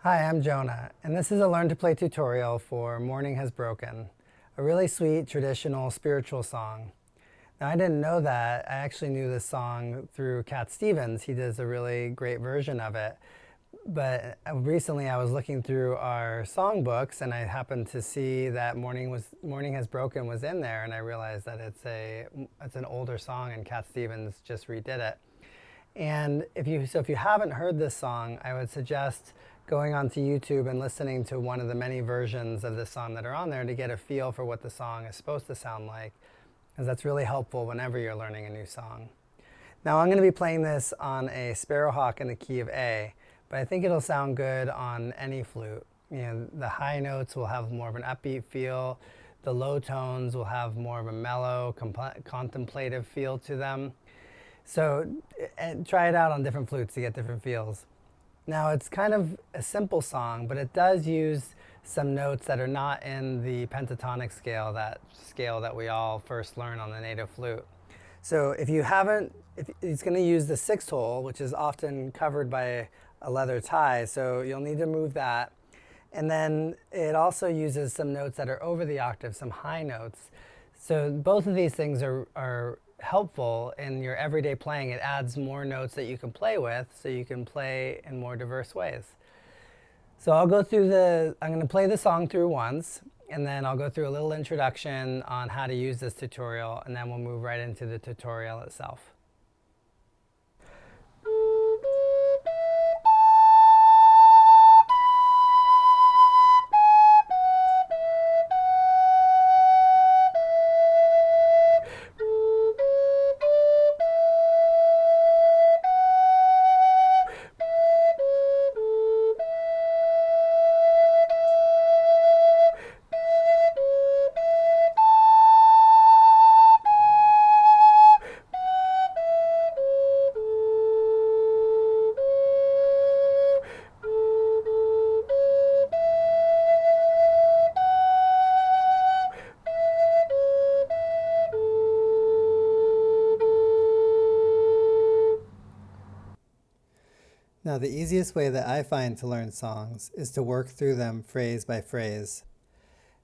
Hi, I'm Jonah, and this is a Learn to Play tutorial for Morning Has Broken, a really sweet, traditional, spiritual song. Now, I didn't know that. I actually knew this song through Cat Stevens. He does a really great version of it. But recently I was looking through our songbooks and I happened to see that Morning Has Broken was in there, and I realized that it's an older song and Cat Stevens just redid it. And if you haven't heard this song, I would suggest going onto YouTube and listening to one of the many versions of this song that are on there to get a feel for what the song is supposed to sound like, because that's really helpful whenever you're learning a new song. Now I'm going to be playing this on a sparrowhawk in the key of A, but I think it'll sound good on any flute. You know, the high notes will have more of an upbeat feel. The low tones will have more of a mellow, contemplative feel to them. So try it out on different flutes to get different feels. Now it's kind of a simple song, but it does use some notes that are not in the pentatonic scale, that scale that we all first learn on the native flute. So if it's going to use the sixth hole, which is often covered by a leather tie, so you'll need to move that. And then it also uses some notes that are over the octave, some high notes. So both of these things are helpful in your everyday playing. It adds more notes that you can play with, so you can play in more diverse ways. So I'm going to play the song through once, and then I'll go through a little introduction on how to use this tutorial, and then we'll move right into the tutorial itself. Now, the easiest way that I find to learn songs is to work through them phrase by phrase.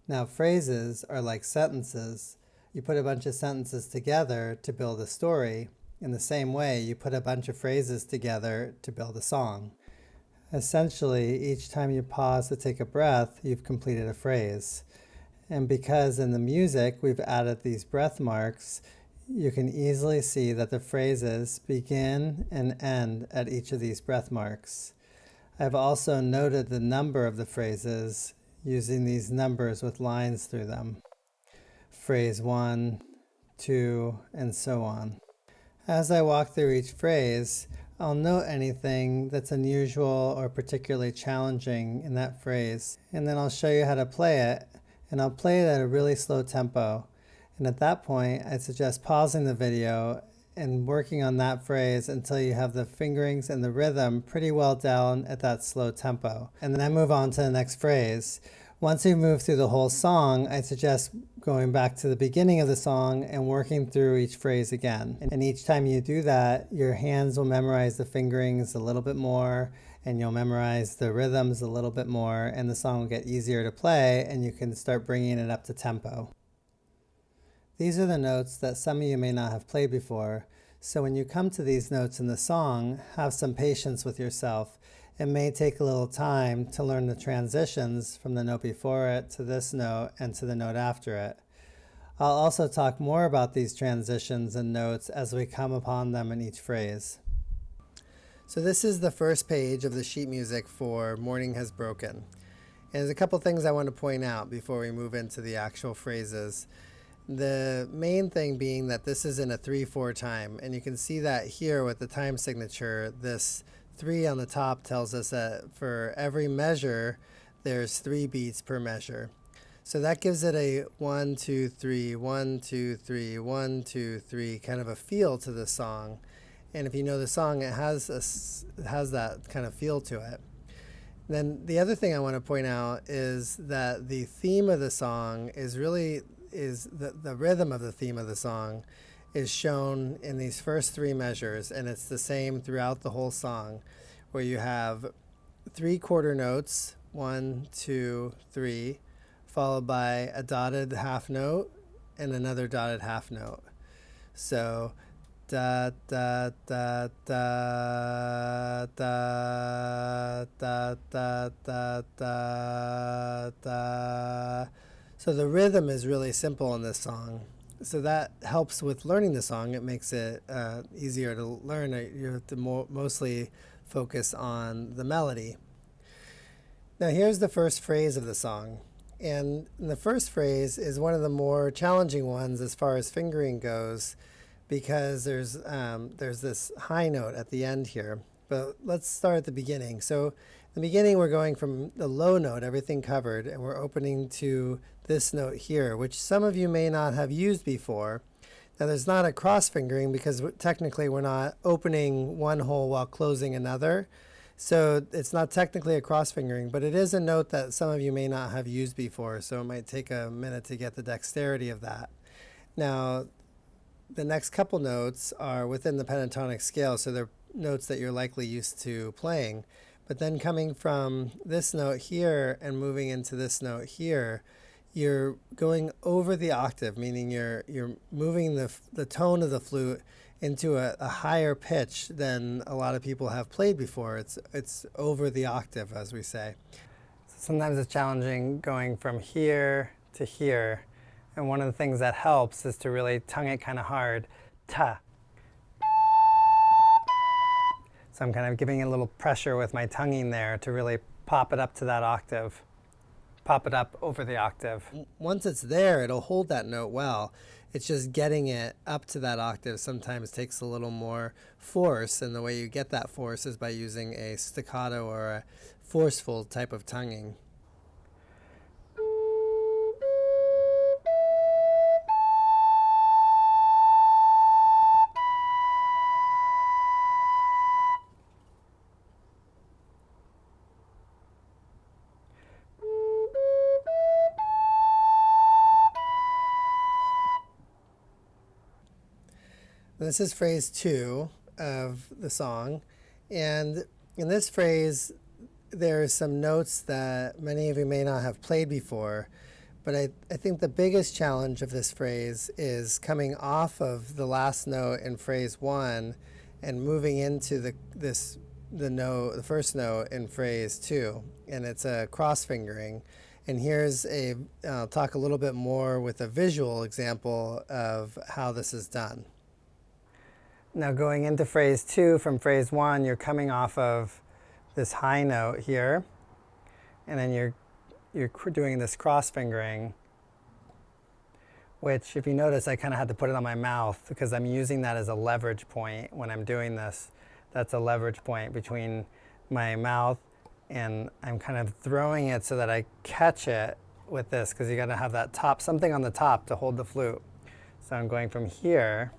Now, phrases are like sentences. You put a bunch of sentences together to build a story. In the same way, you put a bunch of phrases together to build a song. Essentially, each time you pause to take a breath, you've completed a phrase. And because in the music we've added these breath marks, you can easily see that the phrases begin and end at each of these breath marks. I've also noted the number of the phrases using these numbers with lines through them. Phrase 1, 2, and so on. As I walk through each phrase, I'll note anything that's unusual or particularly challenging in that phrase, and then I'll show you how to play it, and I'll play it at a really slow tempo. And at that point, I suggest pausing the video and working on that phrase until you have the fingerings and the rhythm pretty well down at that slow tempo. And then move on to the next phrase. Once you move through the whole song, I suggest going back to the beginning of the song and working through each phrase again. And each time you do that, your hands will memorize the fingerings a little bit more, and you'll memorize the rhythms a little bit more, and the song will get easier to play, and you can start bringing it up to tempo. These are the notes that some of you may not have played before, so when you come to these notes in the song, have some patience with yourself. It may take a little time to learn the transitions from the note before it to this note and to the note after it. I'll also talk more about these transitions and notes as we come upon them in each phrase. So this is the first page of the sheet music for Morning Has Broken. And there's a couple things I want to point out before we move into the actual phrases. The main thing being that this is in a 3/4 time, and you can see that here with the time signature. This 3 on the top tells us that for every measure there's 3 beats per measure. So that gives it a 1, 2, 3, 1, 2, 3, 1, 2, 3 kind of a feel to the song. And if you know the song, it has that kind of feel to it. Then the other thing I want to point out is that the theme of the song is the rhythm of the theme of the song is shown in these first 3 measures, and it's the same throughout the whole song, where you have three quarter notes, 1, 2, 3, followed by a dotted half note and another dotted half note. So da da da da da da da da da da. So the rhythm is really simple in this song. So that helps with learning the song. It makes it easier to learn. You have to mostly focus on the melody. Now here's the first phrase of the song. And the first phrase is one of the more challenging ones as far as fingering goes, because there's this high note at the end here. But let's start at the beginning. So in the beginning, we're going from the low note, everything covered, and we're opening to this note here, which some of you may not have used before. Now there's not a cross fingering because technically we're not opening one hole while closing another. So it's not technically a cross fingering, but it is a note that some of you may not have used before. So it might take a minute to get the dexterity of that. Now, the next couple notes are within the pentatonic scale, so they're notes that you're likely used to playing. But then coming from this note here and moving into this note here, you're going over the octave, meaning you're moving the tone of the flute into a higher pitch than a lot of people have played before. It's over the octave, as we say. Sometimes it's challenging going from here to here. And one of the things that helps is to really tongue it kind of hard. Ta. So I'm kind of giving it a little pressure with my tonguing there to really pop it up to that octave. Pop it up over the octave. Once it's there, it'll hold that note well. It's just getting it up to that octave sometimes takes a little more force, and the way you get that force is by using a staccato or a forceful type of tonguing. This is phrase 2 of the song, and in this phrase there are some notes that many of you may not have played before, but I think the biggest challenge of this phrase is coming off of the last note in phrase 1 and moving into the first note in phrase 2, and it's a cross fingering. And here's I'll talk a little bit more with a visual example of how this is done. Now going into phrase 2 from phrase 1, you're coming off of this high note here, and then you're doing this cross fingering, which if you notice I kind of had to put it on my mouth because I'm using that as a leverage point when I'm doing this. That's a leverage point between my mouth, and I'm kind of throwing it so that I catch it with this, because you got to have that top, something on the top to hold the flute. So I'm going from here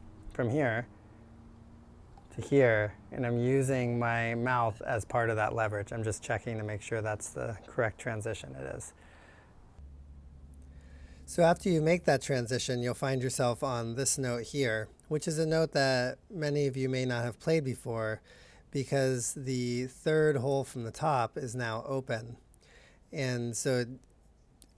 to here, and I'm using my mouth as part of that leverage. I'm just checking to make sure that's the correct transition. It is. So after you make that transition, you'll find yourself on this note here, which is a note that many of you may not have played before, because the third hole from the top is now open. And so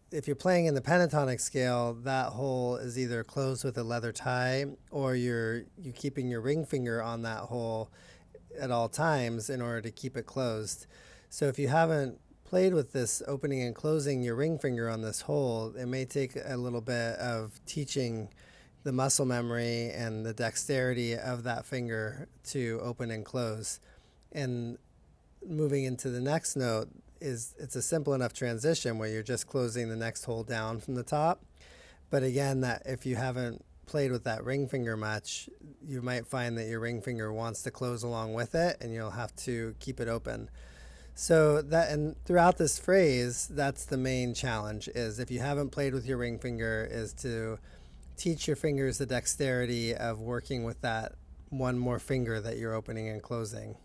if you're playing in the pentatonic scale, that hole is either closed with a leather tie, or you're keeping your ring finger on that hole at all times in order to keep it closed. So if you haven't played with this opening and closing your ring finger on this hole, it may take a little bit of teaching the muscle memory and the dexterity of that finger to open and close. And moving into the next note, it's a simple enough transition where you're just closing the next hole down from the top. But again, that if you haven't played with that ring finger much, you might find that your ring finger wants to close along with it, and you'll have to keep it open. So that, and throughout this phrase, that's the main challenge, is if you haven't played with your ring finger, is to teach your fingers the dexterity of working with that one more finger that you're opening and closing.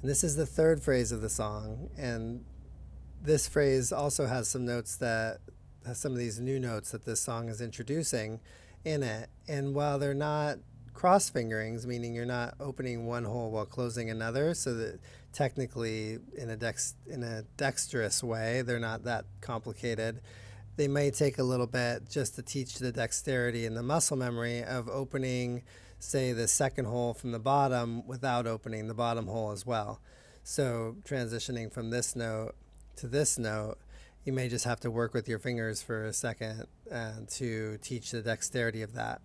This is the third phrase of the song, and this phrase also has some notes that has some of these new notes that this song is introducing in it. And while they're not cross fingerings, meaning you're not opening one hole while closing another, so that technically in a dexterous way, they're not that complicated. They may take a little bit just to teach the dexterity and the muscle memory of opening, say, the second hole from the bottom without opening the bottom hole as well. So transitioning from this note to this note, you may just have to work with your fingers for a second to teach the dexterity of that.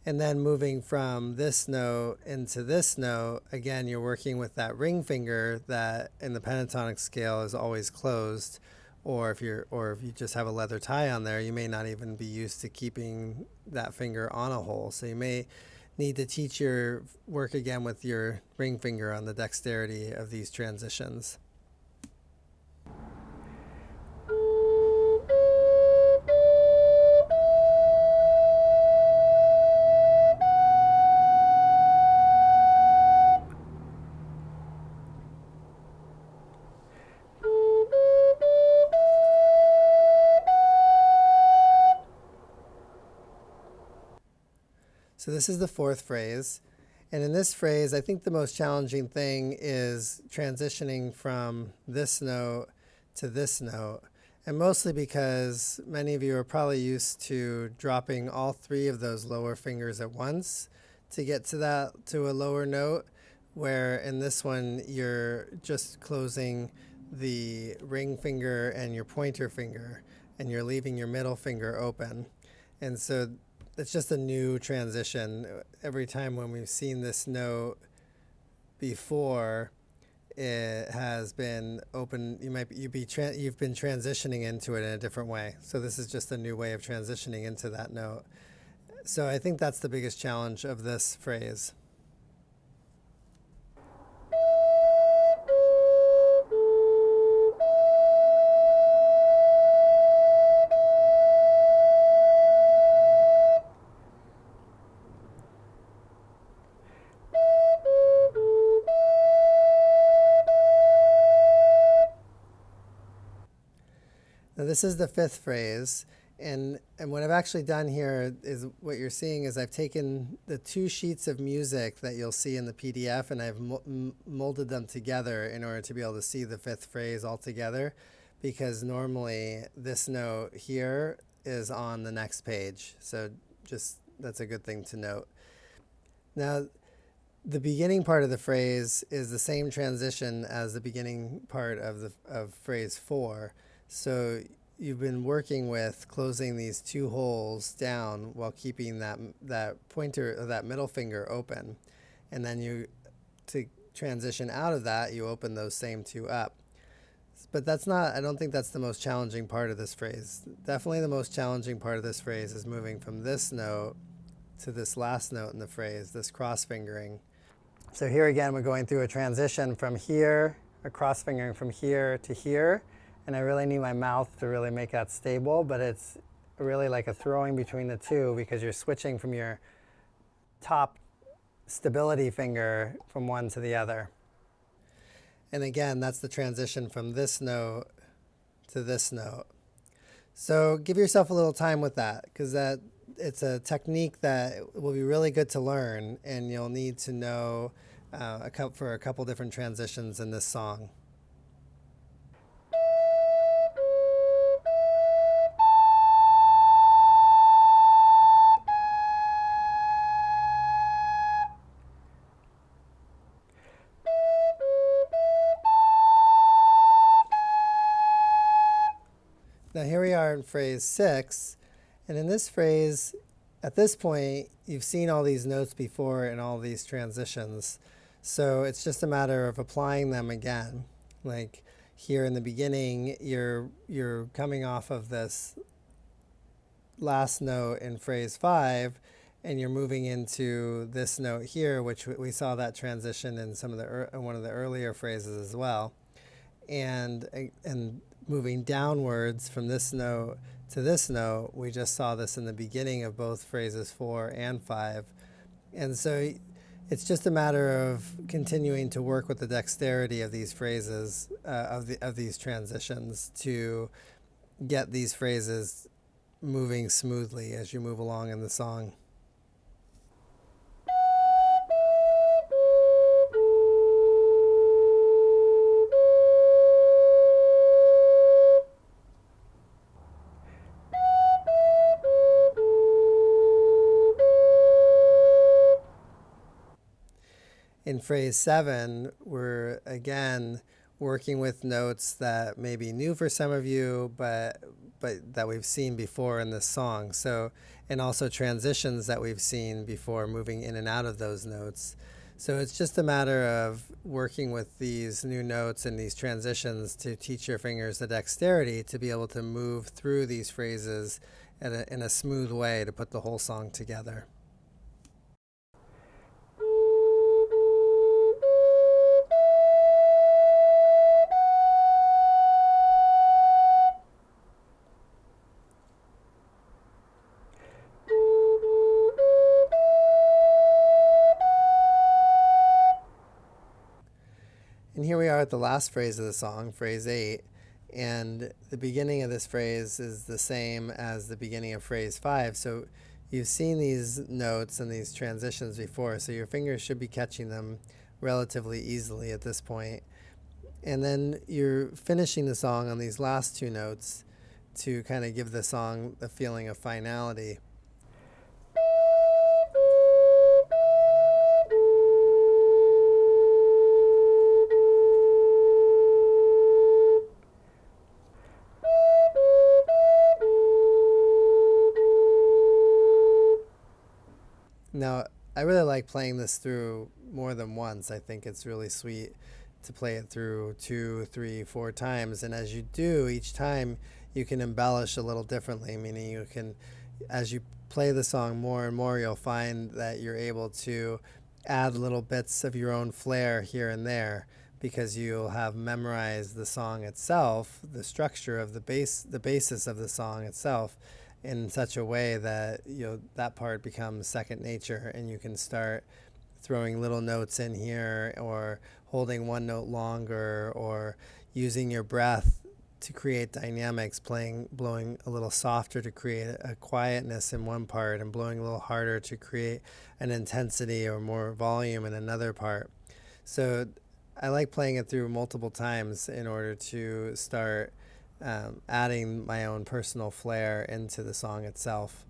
And then moving from this note into this note, again, you're working with that ring finger that in the pentatonic scale is always closed. Or if you just have a leather tie on there, you may not even be used to keeping that finger on a hole. So you may need to teach your work again with your ring finger on the dexterity of these transitions. So this is the fourth phrase. And in this phrase, I think the most challenging thing is transitioning from this note to this note. And mostly because many of you are probably used to dropping all three of those lower fingers at once to get to a lower note, where in this one, you're just closing the ring finger and your pointer finger, and you're leaving your middle finger open. And so it's just a new transition. Every time when we've seen this note before, it has been open. You've been transitioning into it in a different way. So this is just a new way of transitioning into that note. So I think that's the biggest challenge of this phrase. Now this is the fifth phrase, and what I've actually done here is what you're seeing is I've taken the two sheets of music that you'll see in the PDF and I've molded them together in order to be able to see the fifth phrase all together, because normally this note here is on the next page. So just that's a good thing to note. Now, the beginning part of the phrase is the same transition as the beginning part of phrase 4. So you've been working with closing these two holes down while keeping that pointer or that middle finger open. And then to transition out of that, you open those same two up. But I don't think that's the most challenging part of this phrase. Definitely the most challenging part of this phrase is moving from this note to this last note in the phrase, this cross fingering. So here again, we're going through a transition from here, a cross fingering from here to here. And I really need my mouth to really make that stable, but it's really like a throwing between the two because you're switching from your top stability finger from one to the other. And again, that's the transition from this note to this note. So give yourself a little time with that, because it's a technique that will be really good to learn, and you'll need to know for a couple different transitions in this song. Now here we are in phrase 6, and in this phrase, at this point, you've seen all these notes before and all these transitions, so it's just a matter of applying them again. Like here in the beginning, you're coming off of this last note in phrase 5, and you're moving into this note here, which we saw that transition in one of the earlier phrases as well, and moving downwards from this note to this note. We just saw this in the beginning of both phrases 4 and 5. And so It's just a matter of continuing to work with the dexterity of these phrases, of these transitions, to get these phrases moving smoothly as you move along in the song. In phrase 7, we're again working with notes that may be new for some of you, but that we've seen before in this song. So, and also transitions that we've seen before, moving in and out of those notes. So it's just a matter of working with these new notes and these transitions to teach your fingers the dexterity to be able to move through these phrases in a smooth way to put the whole song together. And here we are at the last phrase of the song, phrase 8, and the beginning of this phrase is the same as the beginning of phrase 5. So you've seen these notes and these transitions before, so your fingers should be catching them relatively easily at this point. And then you're finishing the song on these last two notes to kind of give the song the feeling of finality. Now, I really like playing this through more than once. I think it's really sweet to play it through 2, 3, 4 times. And as you do, each time you can embellish a little differently, meaning you can, as you play the song more and more, you'll find that you're able to add little bits of your own flair here and there, because you'll have memorized the song itself, the structure of the basis of the song itself, in such a way that that part becomes second nature, and you can start throwing little notes in here, or holding one note longer, or using your breath to create dynamics, blowing a little softer to create a quietness in one part, and blowing a little harder to create an intensity or more volume in another part. So I like playing it through multiple times in order to start adding my own personal flair into the song itself.